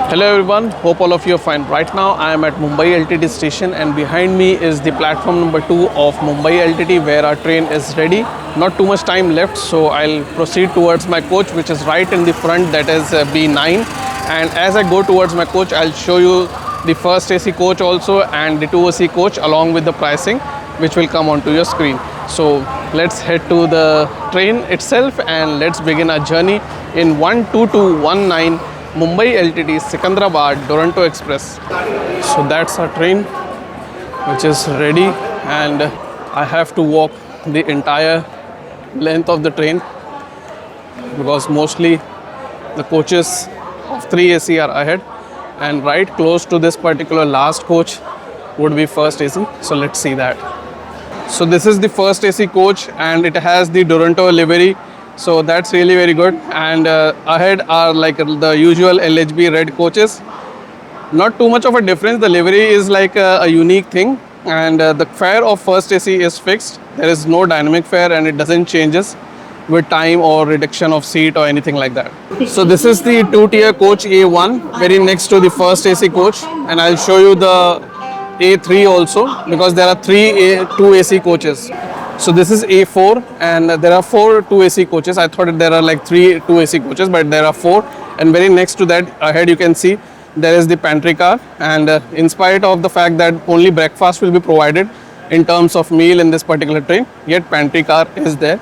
Hello everyone, hope all of you are fine. Right now I am at Mumbai LTT station and behind me is the platform number 2 of Mumbai LTT where our train is ready. Not too much time left, so I'll proceed towards my coach which is right in the front, that is B9. And as I go towards my coach, I'll show you the first AC coach also and the 2AC coach along with the pricing which will come onto your screen. So let's head to the train itself and let's begin our journey in 12219 Mumbai LTT Secunderabad Duronto Express. So that's our train which is ready and I have to walk the entire length of the train because mostly the coaches of 3AC are ahead and right close to this particular last coach would be first AC. So let's see that. So this is the first AC coach and it has the Duronto livery. So that's really very good, and ahead are like the usual LHB red coaches. Not too much of a difference, the livery is like a unique thing, and the fare of first AC is fixed. There is no dynamic fare and it doesn't changes with time or reduction of seat or anything like that. So this is the 2-tier coach A1 very next to the first AC coach, and I'll show you the A3 also because there are 2AC coaches. So this is A4 and there are 4 2AC coaches. I thought there are like 3 2AC coaches, but there are 4. And very next to that ahead you can see there is the pantry car, and in spite of the fact that only breakfast will be provided in terms of meal in this particular train, yet pantry car is there.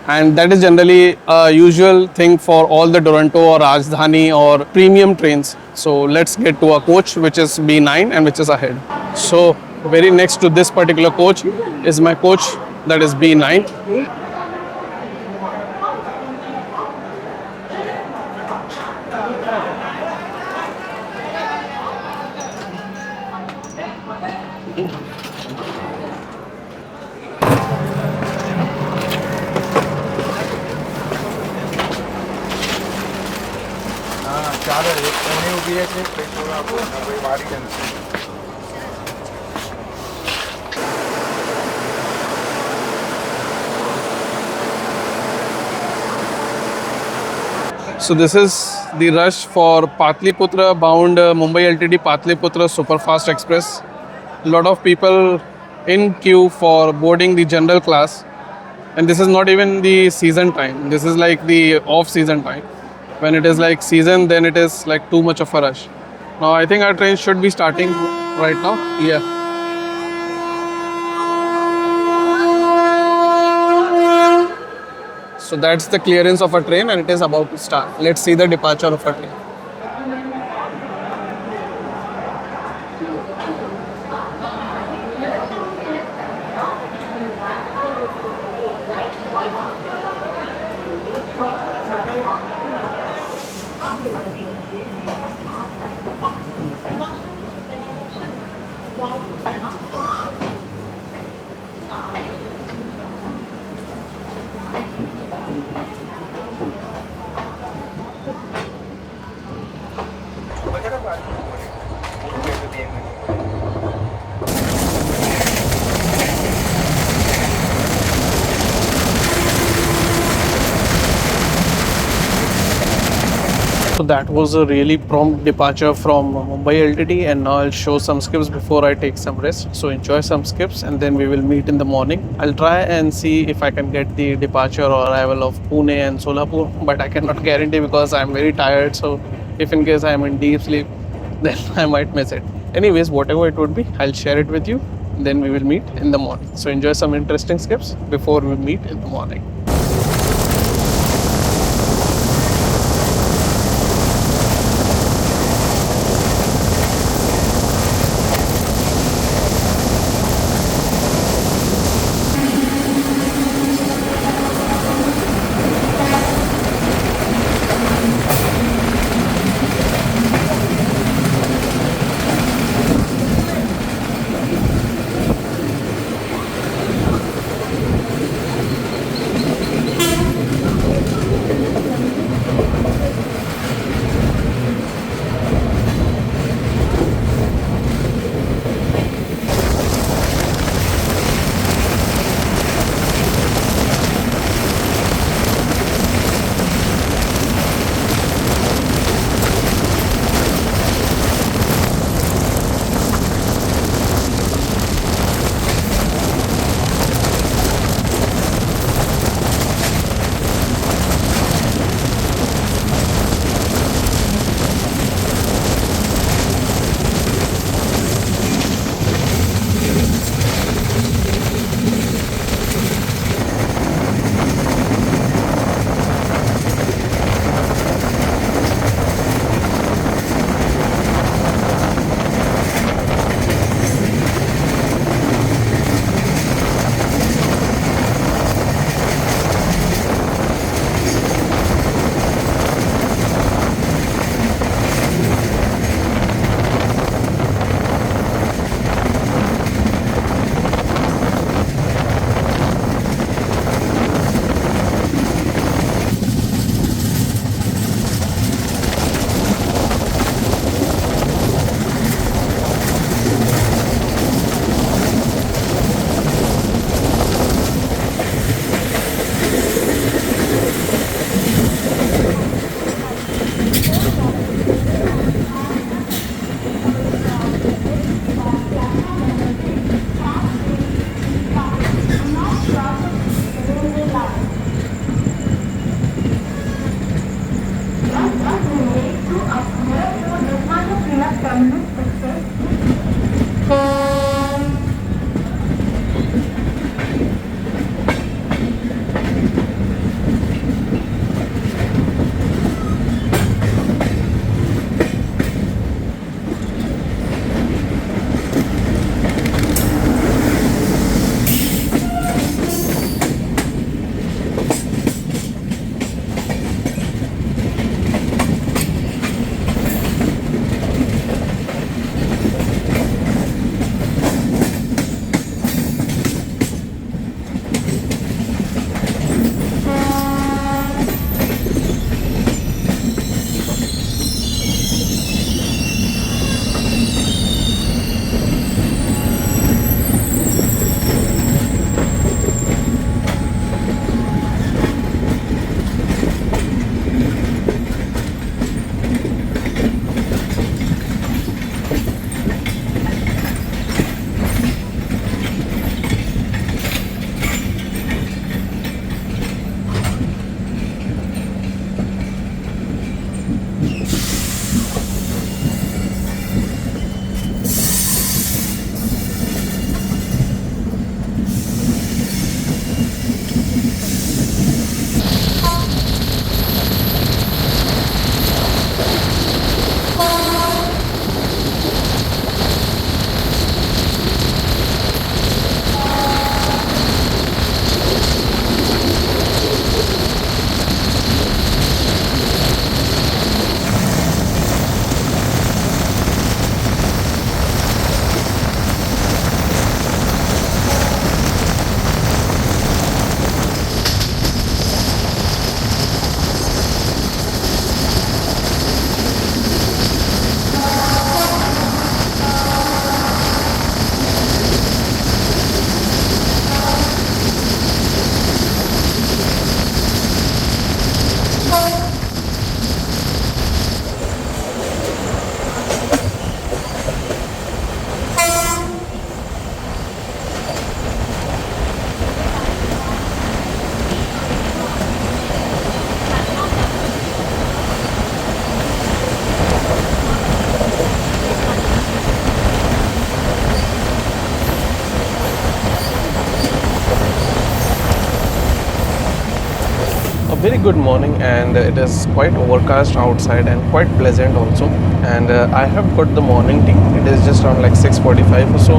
And that is generally a usual thing for all the Duronto or Rajdhani or premium trains. So let's get to our coach which is B9 and which is ahead. So very next to this particular coach is my coach, that is B9. So this is the rush for Patliputra bound Mumbai LTT Patliputra Superfast Express. A lot of people in queue for boarding the general class, and this is not even the season time. This is like the off-season time. When it is like season, then it is like too much of a rush. Now I think our train should be starting right now. Yeah. So that's the clearance of a train and it is about to start. Let's see the departure of a train. So that was a really prompt departure from Mumbai LTT, and now I'll show some skips before I take some rest. So enjoy some skips and then we will meet in the morning. I'll try and see if I can get the departure or arrival of Pune and Solapur, but I cannot guarantee because I'm very tired. So if in case I'm in deep sleep, then I might miss it. Anyways, whatever it would be, I'll share it with you. Then we will meet in the morning. So enjoy some interesting skips before we meet in the morning. Very good morning, and it is quite overcast outside and quite pleasant also. And I have got the morning tea. It is just around like 6:45 or so,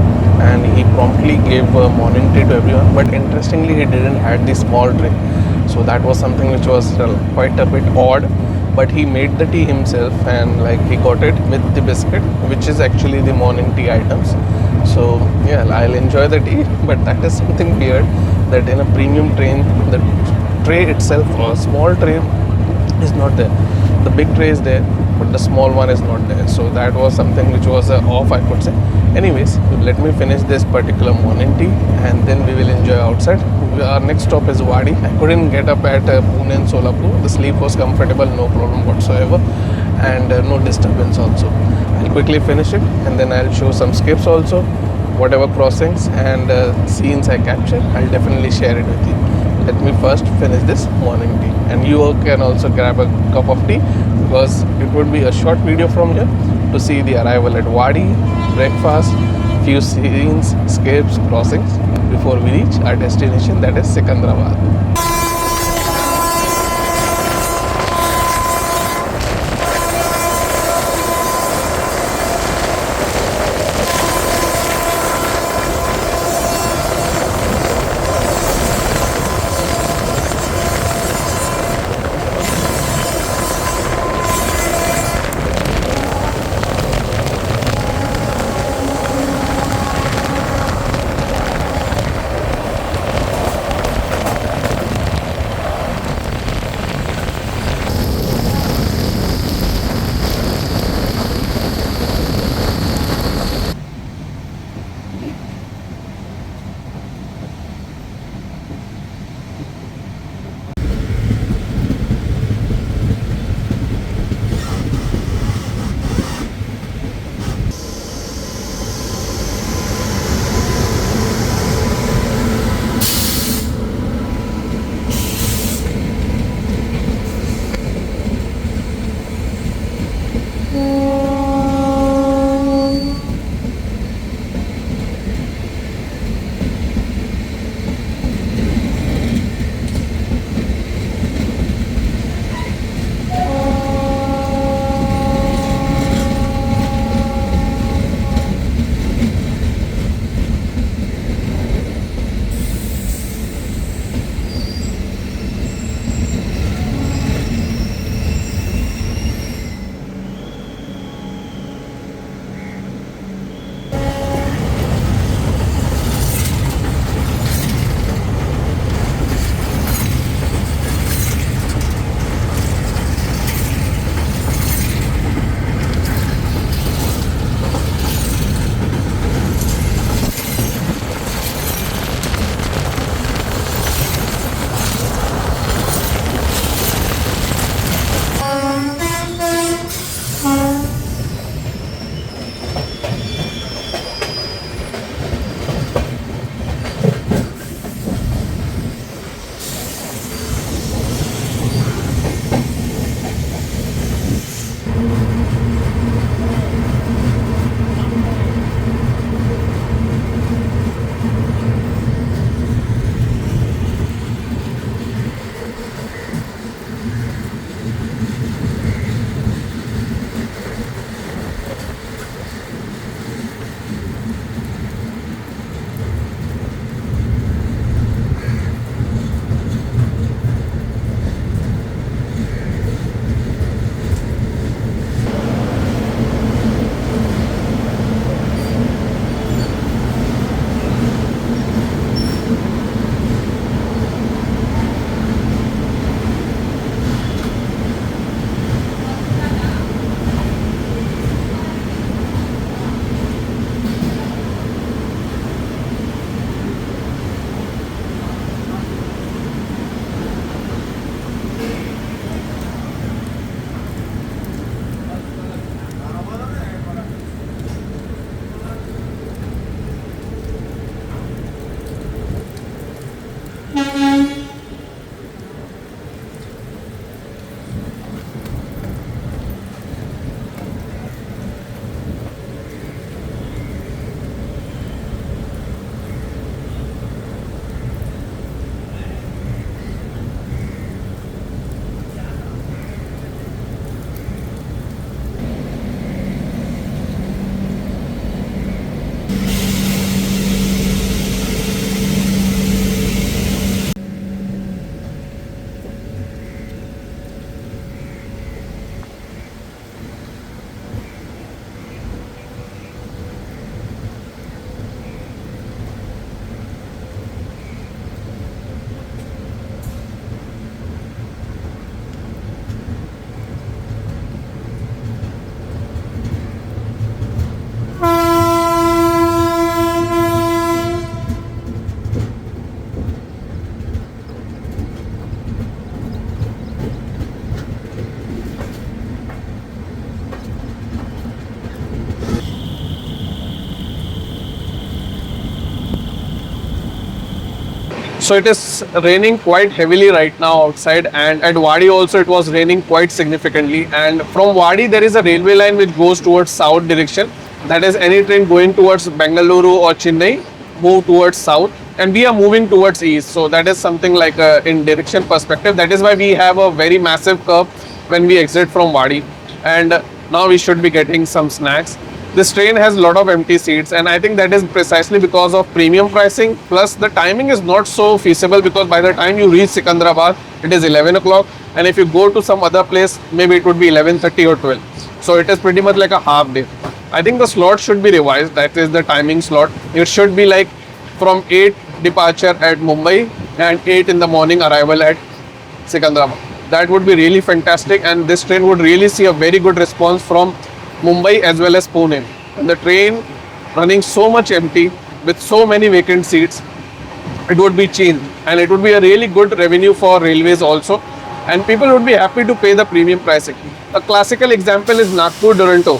and he promptly gave morning tea to everyone. But interestingly, he didn't had the small tray, so that was something which was quite a bit odd. But he made the tea himself, and like he got it with the biscuit, which is actually the morning tea items. So yeah, I'll enjoy the tea, but that is something weird that in a premium train, the tray itself, a small tray is not there. The big tray is there, but the small one is not there. So that was something which was off, I could say. Anyways, let me finish this particular morning tea, and then we will enjoy outside. Our next stop is Wadi. I couldn't get up at Pune and Solapur. The sleep was comfortable, no problem whatsoever, and no disturbance also. I'll quickly finish it, and then I'll show some skips also, whatever crossings and scenes I capture. I'll definitely share it with you. Let me first finish this morning tea, and you can also grab a cup of tea, because it would be a short video from here to see the arrival at Wadi, breakfast, few scenes, skips, crossings before we reach our destination, that is Secunderabad. So it is raining quite heavily right now outside, and at Wadi also it was raining quite significantly. And from Wadi there is a railway line which goes towards south direction. That is, any train going towards Bengaluru or Chennai move towards south, and we are moving towards east. So that is something like in direction perspective. That is why we have a very massive curve when we exit from Wadi. And now we should be getting some snacks. This train has a lot of empty seats, and I think that is precisely because of premium pricing. Plus the timing is not so feasible, because by the time you reach Secunderabad it is 11 o'clock, and if you go to some other place maybe it would be 11:30 or 12. So it is pretty much like a half day. I think the slot should be revised. That is the timing slot. It should be like from 8 departure at Mumbai and 8 in the morning arrival at Secunderabad. That would be really fantastic, and this train would really see a very good response from Mumbai as well as Pune. And the train running so much empty with so many vacant seats, it would be changed, and it would be a really good revenue for railways also, and people would be happy to pay the premium pricing. A classical example is Nagpur Duronto,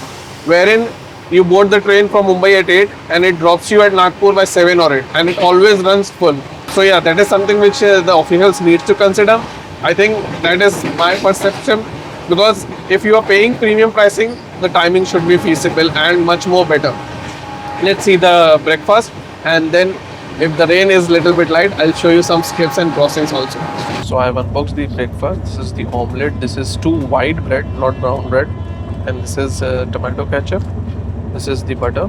wherein you board the train from Mumbai at 8 and it drops you at Nagpur by 7 or 8, and it always runs full. So yeah, that is something which the officials need to consider. I think that is my perception, because if you are paying premium pricing, the timing should be feasible and much more better. Let's see the breakfast, and then if the rain is little bit light, I'll show you some skips and crossings also. So I have unboxed the breakfast. This is the omelette. This is 2 white bread, not brown bread, and this is tomato ketchup. This is the butter,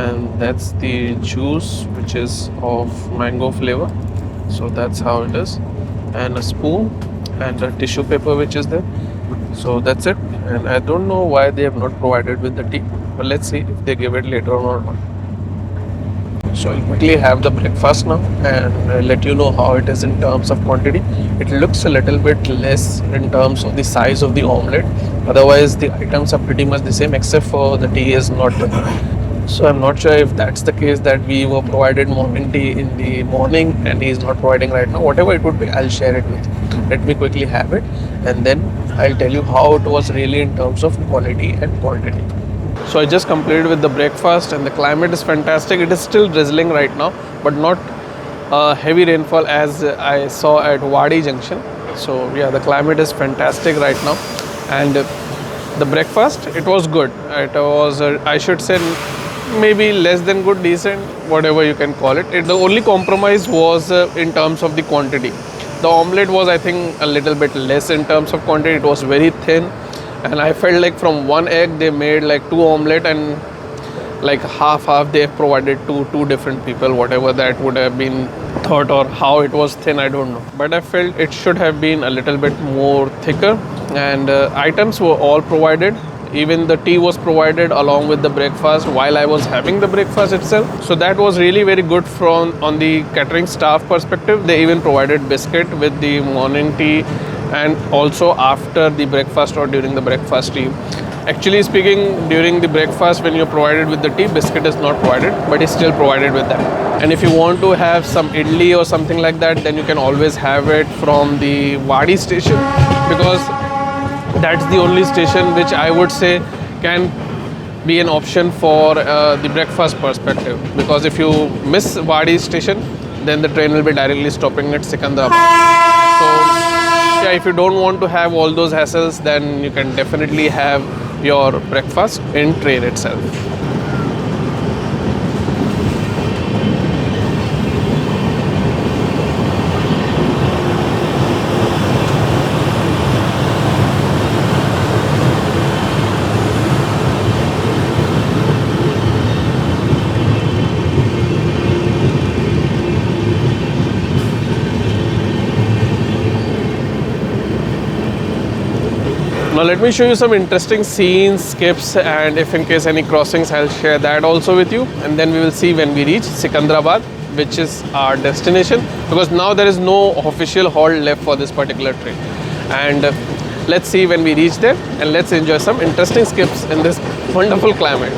and that's the juice which is of mango flavor. So that's how it is, and a spoon and a tissue paper which is there. So that's it, and I don't know why they have not provided with the tea, but let's see if they give it later on or not. So I'll quickly have the breakfast now and let you know how it is in terms of quantity. It looks a little bit less in terms of the size of the omelette. Otherwise the items are pretty much the same, except for the tea is not done. So I'm not sure if that's the case, that we were provided morning tea in the morning and he is not providing right now. Whatever it would be, I'll share it with you. Let me quickly have it, and then I'll tell you how it was really in terms of quality and quantity. So I just completed with the breakfast, and the climate is fantastic. It is still drizzling right now, but not heavy rainfall as I saw at Wadi Junction. So yeah, the climate is fantastic right now, and the breakfast, it was good. It was I should say maybe less than good, decent, whatever you can call it. The only compromise was in terms of the quantity. The omelette was, I think, a little bit less in terms of quantity. It was very thin, and I felt like from one egg they made like 2 omelette, and like half they have provided to 2 different people. Whatever that would have been thought, or how it was thin, I don't know, but I felt it should have been a little bit more thicker. And items were all provided. Even the tea was provided along with the breakfast while I was having the breakfast itself. So that was really very good from on the catering staff perspective. They even provided biscuit with the morning tea, and also after the breakfast or during the breakfast tea. Actually speaking, during the breakfast when you're provided with the tea, biscuit is not provided, but it's still provided with that. And if you want to have some idli or something like that, then you can always have it from the Wadi station, because that's the only station which I would say can be an option for the breakfast perspective. Because if you miss Wadi station, then the train will be directly stopping at Secunderabad. So yeah, if you don't want to have all those hassles, then you can definitely have your breakfast in train itself. Now let me show you some interesting scenes, skips, and if in case any crossings, I'll share that also with you. And then we will see when we reach Secunderabad, which is our destination, because now there is no official halt left for this particular train. And let's see when we reach there, and let's enjoy some interesting skips in this wonderful climate.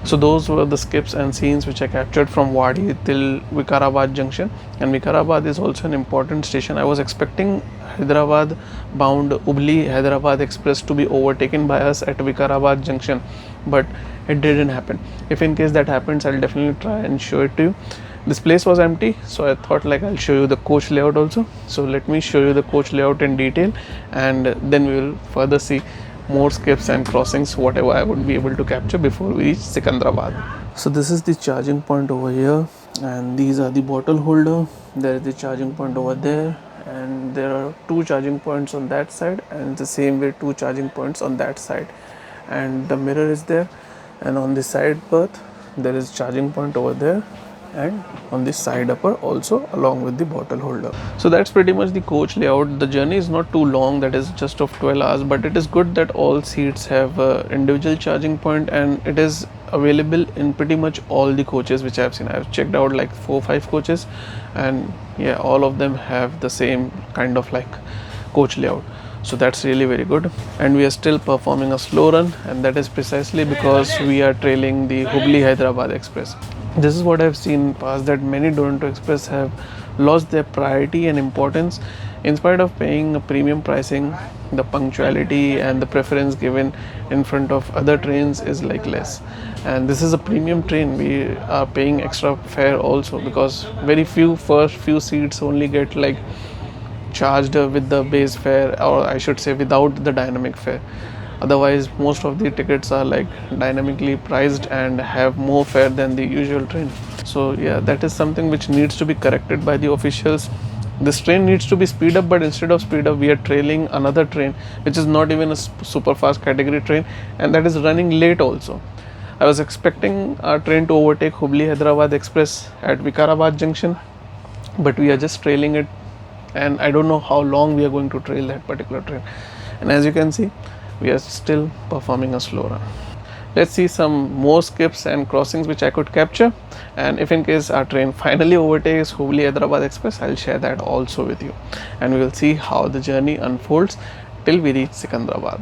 So those were the skips and scenes which I captured from Wadi till Vikarabad junction. And Vikarabad is also an important station. I was expecting Hyderabad bound Ubli Hyderabad express to be overtaken by us at Vikarabad junction, but it didn't happen. If in case that happens, I'll definitely try and show it to you. This place was empty, so I thought like I'll show you the coach layout also. So let me show you the coach layout in detail, and then we will further see more skips and crossings, whatever I would be able to capture before we reach Secunderabad. So this is the charging point over here, and these are the bottle holder. There is the charging point over there, and there are two charging points on that side, and the same way two charging points on that side. And the mirror is there, and on the side berth there is charging point over there, and on the side upper also, along with the bottle holder. So that's pretty much the coach layout. The journey is not too long, that is just of 12 hours, but it is good that all seats have individual charging point, and it is available in pretty much all the coaches which I have seen. I have checked out like 4-5 coaches, and yeah, all of them have the same kind of like coach layout. So that's really very good. And we are still performing a slow run, and that is precisely because we are trailing the Hubli Hyderabad Express. This is what I've seen in the past, that many Duronto Express have lost their priority and importance. In spite of paying a premium pricing, the punctuality and the preference given in front of other trains is like less. And this is a premium train. We are paying extra fare also, because very few first few seats only get like charged with the base fare, or I should say without the dynamic fare. Otherwise most of the tickets are like dynamically priced and have more fare than the usual train. So yeah, that is something which needs to be corrected by the officials. This train needs to be speed up, but instead of speed up we are trailing another train which is not even a super fast category train, and that is running late also. I was expecting our train to overtake Hubli Hyderabad Express at Vikarabad junction, but we are just trailing it, and I don't know how long we are going to trail that particular train. And as you can see, we are still performing a slow run. Let's see some more skips and crossings which I could capture, and if in case our train finally overtakes Hubli Hyderabad Express, I'll share that also with you, and we will see how the journey unfolds till we reach Secunderabad.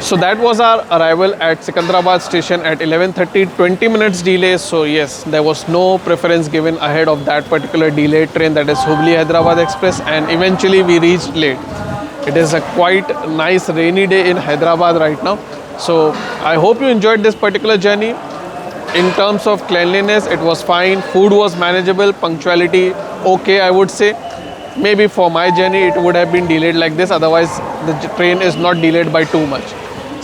So that was our arrival at Secunderabad station at 11:30, 20 minutes delay. So yes, there was no preference given ahead of that particular delayed train, that is Hubli Hyderabad Express, and eventually we reached late. It is a quite nice rainy day in Hyderabad right now. So I hope you enjoyed this particular journey. In terms of cleanliness, it was fine. Food was manageable. Punctuality, okay, I would say. Maybe for my journey, it would have been delayed like this. Otherwise, the train is not delayed by too much.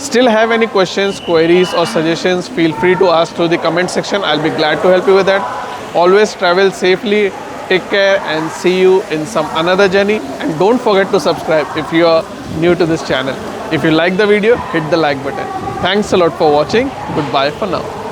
Still have any questions, queries or suggestions, feel free to ask through the comment section. I'll be glad to help you with that. Always travel safely, take care, and see you in some another journey. And don't forget to subscribe if you are new to this channel. If you like the video, hit the like button. Thanks a lot for watching. Goodbye for now.